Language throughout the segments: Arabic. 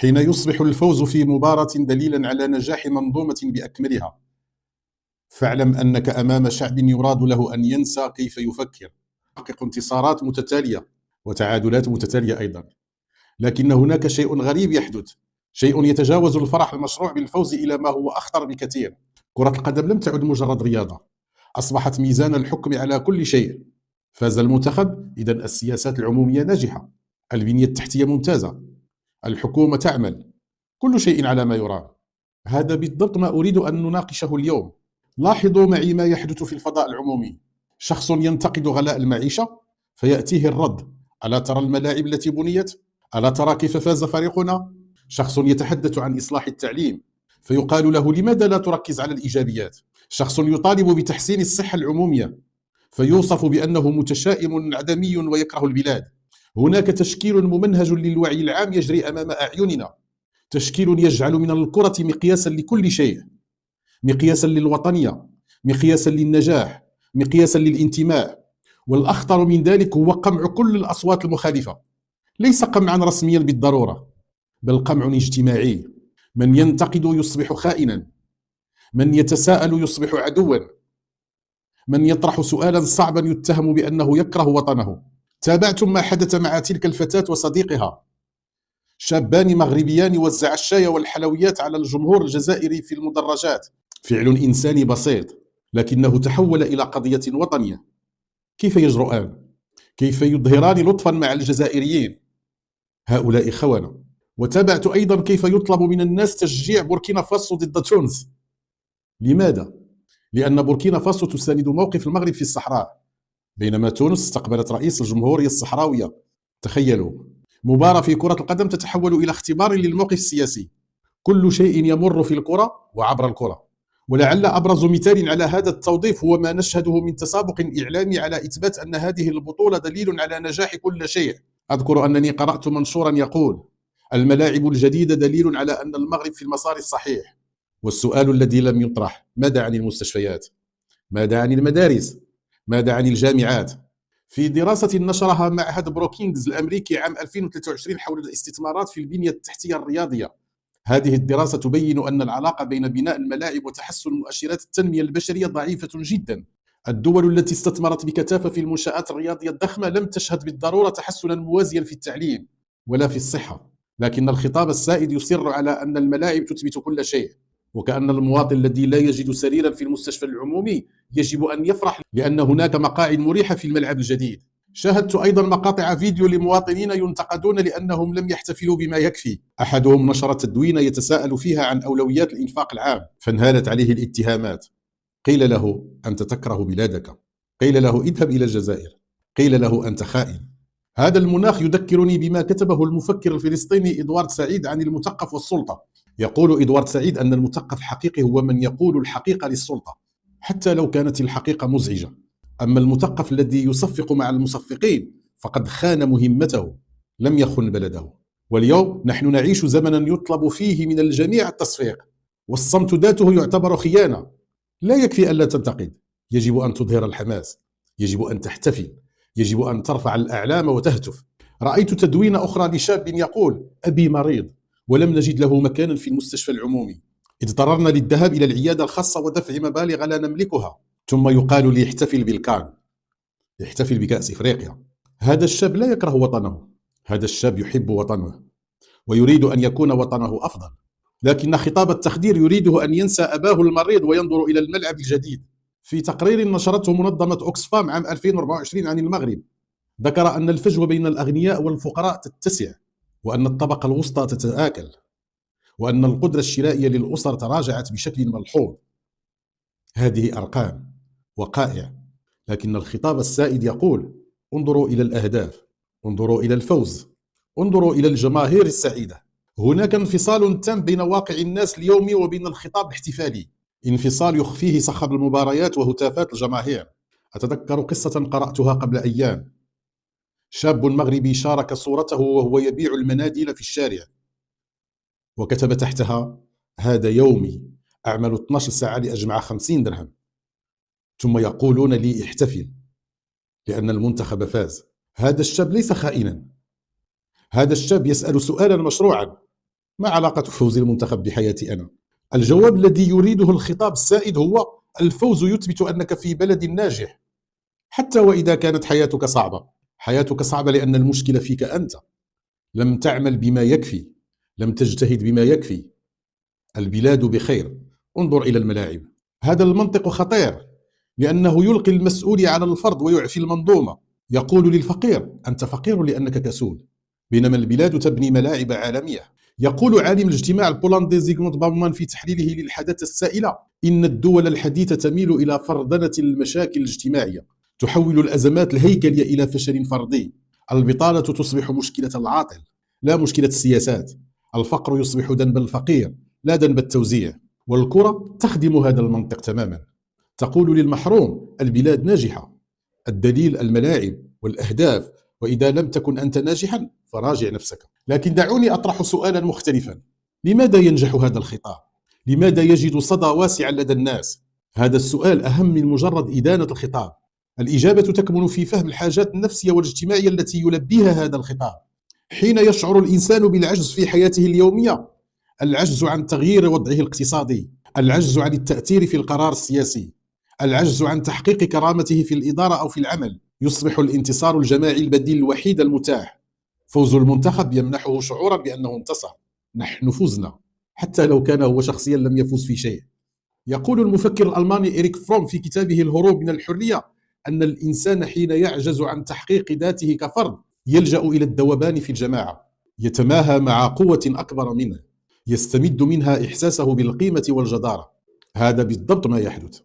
حين يصبح الفوز في مباراة دليلا على نجاح منظومة بأكملها، فاعلم أنك أمام شعب يراد له أن ينسى كيف يفكر، يحقق انتصارات متتالية وتعادلات متتالية أيضا. لكن هناك شيء غريب يحدث، شيء يتجاوز الفرح المشروع بالفوز إلى ما هو أخطر بكثير. كرة القدم لم تعد مجرد رياضة، أصبحت ميزان الحكم على كل شيء. فاز المنتخب، إذن السياسات العمومية ناجحة، البنية التحتية ممتازة، الحكومة تعمل، كل شيء على ما يرام. هذا بالضبط ما أريد أن نناقشه اليوم. لاحظوا معي ما يحدث في الفضاء العمومي. شخص ينتقد غلاء المعيشة فيأتيه الرد: ألا ترى الملاعب التي بنيت؟ ألا ترى كيف فاز فريقنا؟ شخص يتحدث عن إصلاح التعليم فيقال له: لماذا لا تركز على الإيجابيات؟ شخص يطالب بتحسين الصحة العمومية فيوصف بأنه متشائم عدمي ويكره البلاد. هناك تشكيل ممنهج للوعي العام يجري أمام أعيننا، تشكيل يجعل من الكرة مقياسا لكل شيء، مقياسا للوطنية، مقياسا للنجاح، مقياسا للانتماء. والأخطر من ذلك هو قمع كل الأصوات المخالفة، ليس قمعا رسميا بالضرورة، بل قمع اجتماعي. من ينتقد يصبح خائنا، من يتساءل يصبح عدوا، من يطرح سؤالا صعبا يتهم بأنه يكره وطنه. تابعتم ما حدث مع تلك الفتاة وصديقها، شابان مغربيان وزعا الشاي والحلويات على الجمهور الجزائري في المدرجات. فعل إنساني بسيط، لكنه تحول إلى قضية وطنية. كيف يجرؤان؟ كيف يظهران لطفا مع الجزائريين؟ هؤلاء خونة. وتابعت أيضا كيف يطلب من الناس تشجيع بوركينا فاسو ضد تونس. لماذا؟ لأن بوركينا فاسو تساند موقف المغرب في الصحراء، بينما تونس استقبلت رئيس الجمهورية الصحراوية. تخيلوا، مباراة في كرة القدم تتحول إلى اختبار للموقف السياسي. كل شيء يمر في الكرة وعبر الكرة. ولعل أبرز مثال على هذا التوظيف هو ما نشهده من تسابق إعلامي على إثبات أن هذه البطولة دليل على نجاح كل شيء. أذكر أنني قرأت منشورا يقول: الملاعب الجديدة دليل على أن المغرب في المسار الصحيح. والسؤال الذي لم يطرح: ماذا عن المستشفيات؟ ماذا عن المدارس؟ ماذا عن الجامعات؟ في دراسة نشرها معهد بروكينغز الأمريكي عام 2023 حول الاستثمارات في البنية التحتية الرياضية، هذه الدراسة تبين أن العلاقة بين بناء الملاعب وتحسن مؤشرات التنمية البشرية ضعيفة جدا. الدول التي استثمرت بكثافة في المنشآت الرياضية الضخمة لم تشهد بالضرورة تحسنا موازيا في التعليم ولا في الصحة، لكن الخطاب السائد يصر على أن الملاعب تثبت كل شيء، وكأن المواطن الذي لا يجد سريرا في المستشفى العمومي يجب أن يفرح لأن هناك مقاعد مريحة في الملعب الجديد. شاهدت أيضا مقاطع فيديو لمواطنين ينتقدون لأنهم لم يحتفلوا بما يكفي. أحدهم نشر تدوين يتساءل فيها عن أولويات الإنفاق العام، فانهالت عليه الاتهامات. قيل له: أنت تكره بلادك، قيل له: اذهب إلى الجزائر، قيل له: أنت خائن. هذا المناخ يذكرني بما كتبه المفكر الفلسطيني إدوارد سعيد عن المثقف والسلطة. يقول إدوارد سعيد أن المثقف الحقيقي هو من يقول الحقيقة للسلطة حتى لو كانت الحقيقة مزعجة، أما المثقف الذي يصفق مع المصفقين فقد خان مهمته، لم يخن بلده. واليوم نحن نعيش زمنا يطلب فيه من الجميع التصفيق، والصمت ذاته يعتبر خيانة. لا يكفي ألا تنتقد، يجب أن تظهر الحماس، يجب أن تحتفل، يجب أن ترفع الأعلام وتهتف. رأيت تدوين أخرى لشاب يقول: أبي مريض ولم نجد له مكانا في المستشفى العمومي، اضطررنا للذهاب إلى العيادة الخاصة ودفع مبالغ لا نملكها. ثم يقال لي: احتفل بالكان، احتفل بكأس إفريقيا. هذا الشاب لا يكره وطنه، هذا الشاب يحب وطنه ويريد أن يكون وطنه أفضل، لكن خطاب التخدير يريده أن ينسى أباه المريض وينظر إلى الملعب الجديد. في تقرير نشرته منظمة أوكسفام عام 2024 عن المغرب، ذكر أن الفجوة بين الأغنياء والفقراء تتسع، وأن الطبقة الوسطى تتآكل، وأن القدرة الشرائية للأسر تراجعت بشكل ملحوظ. هذه أرقام، وقائع، لكن الخطاب السائد يقول: انظروا إلى الأهداف، انظروا إلى الفوز، انظروا إلى الجماهير السعيدة. هناك انفصال تام بين واقع الناس اليومي وبين الخطاب الاحتفالي، انفصال يخفيه صخب المباريات وهتافات الجماهير. أتذكر قصة قرأتها قبل أيام. شاب مغربي شارك صورته وهو يبيع المناديل في الشارع، وكتب تحتها: هذا يومي، أعمل 12 ساعة لأجمع 50 درهم. ثم يقولون لي: احتفل لأن المنتخب فاز. هذا الشاب ليس خائنا، هذا الشاب يسأل سؤالا مشروعا: ما علاقة فوز المنتخب بحياتي أنا؟ الجواب الذي يريده الخطاب السائد هو: الفوز يثبت أنك في بلد ناجح، حتى وإذا كانت حياتك صعبة. حياتك صعبة لأن المشكلة فيك أنت، لم تعمل بما يكفي، لم تجتهد بما يكفي. البلاد بخير، انظر إلى الملاعب. هذا المنطق خطير لأنه يلقي المسؤولية على الفرد ويعفي المنظومة. يقول للفقير: أنت فقير لأنك كسول، بينما البلاد تبني ملاعب عالمية. يقول عالم الاجتماع البولندي زيغموند باومان في تحليله للحداثة السائلة: إن الدول الحديثة تميل إلى فرضنة المشاكل الاجتماعية، تحول الأزمات الهيكلية إلى فشل فردي. البطالة تصبح مشكلة العاطل، لا مشكلة السياسات. الفقر يصبح ذنب الفقير، لا ذنب التوزيع. والكرة تخدم هذا المنطق تماما. تقول للمحروم: البلاد ناجحة، الدليل الملاعب والأهداف، وإذا لم تكن أنت ناجحا فراجع نفسك. لكن دعوني أطرح سؤالا مختلفا: لماذا ينجح هذا الخطاب؟ لماذا يجد صدى واسعا لدى الناس؟ هذا السؤال أهم من مجرد إدانة الخطاب. الإجابة تكمن في فهم الحاجات النفسية والاجتماعية التي يلبيها هذا الخطاب. حين يشعر الإنسان بالعجز في حياته اليومية، العجز عن تغيير وضعه الاقتصادي، العجز عن التأثير في القرار السياسي، العجز عن تحقيق كرامته في الإدارة أو في العمل، يصبح الانتصار الجماعي البديل الوحيد المتاح. فوز المنتخب يمنحه شعورا بأنه انتصر: نحن فزنا، حتى لو كان هو شخصيا لم يفوز في شيء. يقول المفكر الألماني إريك فروم في كتابه الهروب من الحرية أن الإنسان حين يعجز عن تحقيق ذاته كفرد يلجأ إلى الذوبان في الجماعة، يتماهى مع قوة أكبر منه، يستمد منها إحساسه بالقيمة والجدارة. هذا بالضبط ما يحدث.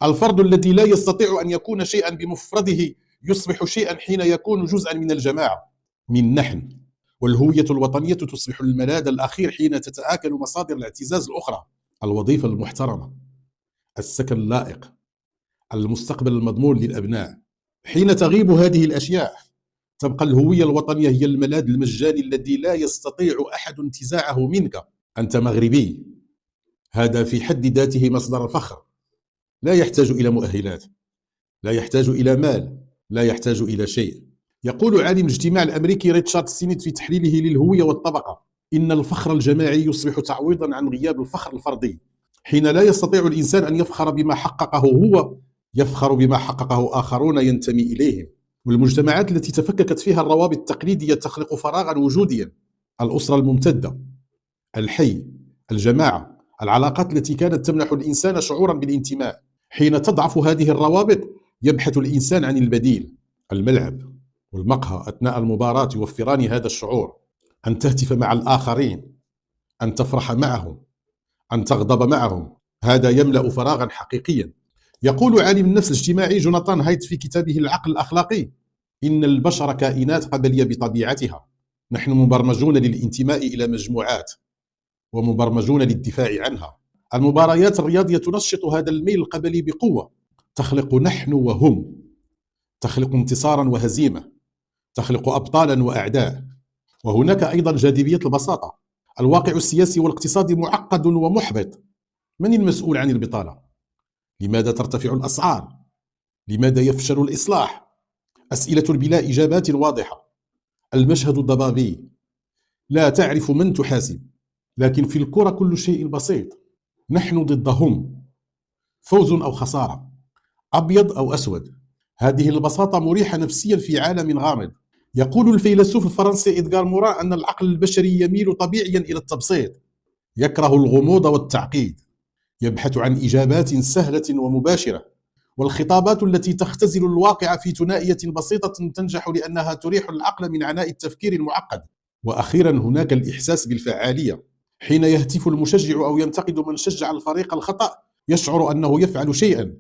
الفرد الذي لا يستطيع أن يكون شيئا بمفرده يصبح شيئا حين يكون جزءا من الجماعة، من نحن. والهوية الوطنية تصبح الملاذ الأخير حين تتآكل مصادر الاعتزاز الأخرى: الوظيفة المحترمة، السكن اللائق، المستقبل المضمون للأبناء. حين تغيب هذه الأشياء تبقى الهوية الوطنية هي الملاذ المجاني الذي لا يستطيع أحد انتزاعه منك. أنت مغربي، هذا في حد ذاته مصدر فخر، لا يحتاج إلى مؤهلات، لا يحتاج إلى مال، لا يحتاج إلى شيء. يقول عالم الاجتماع الأمريكي ريتشارد سينيت في تحليله للهوية والطبقة: إن الفخر الجماعي يصبح تعويضا عن غياب الفخر الفردي. حين لا يستطيع الإنسان أن يفخر بما حققه هو، يفخر بما حققه آخرون ينتمي إليهم. والمجتمعات التي تفككت فيها الروابط التقليدية تخلق فراغا وجوديا: الأسرة الممتدة، الحي، الجماعة، العلاقات التي كانت تمنح الإنسان شعورا بالانتماء. حين تضعف هذه الروابط يبحث الإنسان عن البديل. الملعب والمقهى أثناء المباراة يوفران هذا الشعور: أن تهتف مع الآخرين، أن تفرح معهم، أن تغضب معهم. هذا يملأ فراغا حقيقيا. يقول عالم النفس الاجتماعي جوناثان هايت في كتابه العقل الأخلاقي: إن البشر كائنات قبلية بطبيعتها، نحن مبرمجون للانتماء إلى مجموعات ومبرمجون للدفاع عنها. المباريات الرياضية تنشط هذا الميل القبلي بقوة، تخلق نحن وهم، تخلق انتصارا وهزيمة، تخلق أبطالا وأعداء. وهناك أيضا جاذبية البساطة. الواقع السياسي والاقتصادي معقد ومحبط. من المسؤول عن البطالة؟ لماذا ترتفع الأسعار؟ لماذا يفشل الإصلاح؟ أسئلة بلا إجابات واضحة. المشهد الضبابي، لا تعرف من تحاسب. لكن في الكرة كل شيء بسيط: نحن ضدهم، فوز أو خسارة، أبيض أو أسود. هذه البساطة مريحة نفسيا في عالم غامض. يقول الفيلسوف الفرنسي إدغار موران أن العقل البشري يميل طبيعيا إلى التبسيط، يكره الغموض والتعقيد، يبحث عن إجابات سهلة ومباشرة. والخطابات التي تختزل الواقع في ثنائية بسيطة تنجح لأنها تريح العقل من عناء التفكير المعقد. وأخيرا هناك الإحساس بالفعالية. حين يهتف المشجع أو ينتقد من شجع الفريق الخطأ يشعر أنه يفعل شيئا،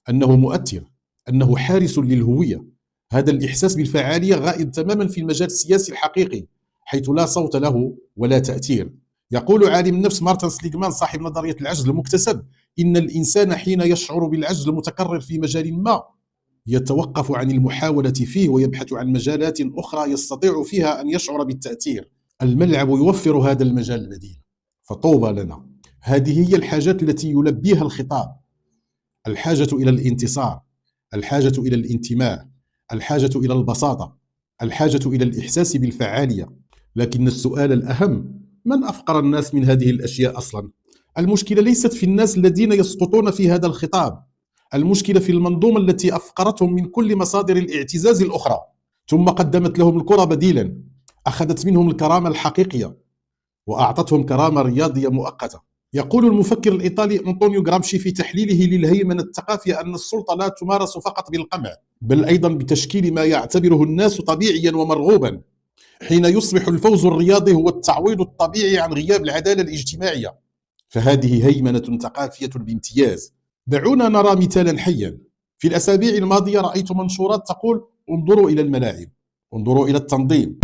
أنه مؤثر، أنه حارس للهوية. هذا الإحساس بالفعالية غائب تماما في المجال السياسي الحقيقي، حيث لا صوت له ولا تأثير. يقول عالم النفس مارتن سليغمان صاحب نظرية العجز المكتسب: إن الإنسان حين يشعر بالعجز المتكرر في مجال ما يتوقف عن المحاولة فيه ويبحث عن مجالات أخرى يستطيع فيها أن يشعر بالتأثير. الملعب يوفر هذا المجال البديل، فطوبى لنا. هذه هي الحاجات التي يلبيها الخطاب: الحاجة إلى الانتصار، الحاجة إلى الانتماء، الحاجة إلى البساطة، الحاجة إلى الإحساس بالفعالية. لكن السؤال الأهم: من أفقر الناس من هذه الأشياء أصلا؟ المشكلة ليست في الناس الذين يسقطون في هذا الخطاب، المشكلة في المنظومة التي أفقرتهم من كل مصادر الاعتزاز الأخرى، ثم قدمت لهم الكرة بديلا، أخذت منهم الكرامة الحقيقية وأعطتهم كرامة رياضية مؤقتة. يقول المفكر الإيطالي أنطونيو غرامشي في تحليله للهيمنة الثقافية أن السلطة لا تمارس فقط بالقمع، بل أيضا بتشكيل ما يعتبره الناس طبيعيا ومرغوبا، حين يصبح الفوز الرياضي هو التعويض الطبيعي عن غياب العدالة الاجتماعية، فهذه هيمنة ثقافية بامتياز. دعونا نرى مثالا حيا. في الأسابيع الماضية رأيت منشورات تقول: انظروا إلى الملاعب، انظروا إلى التنظيم،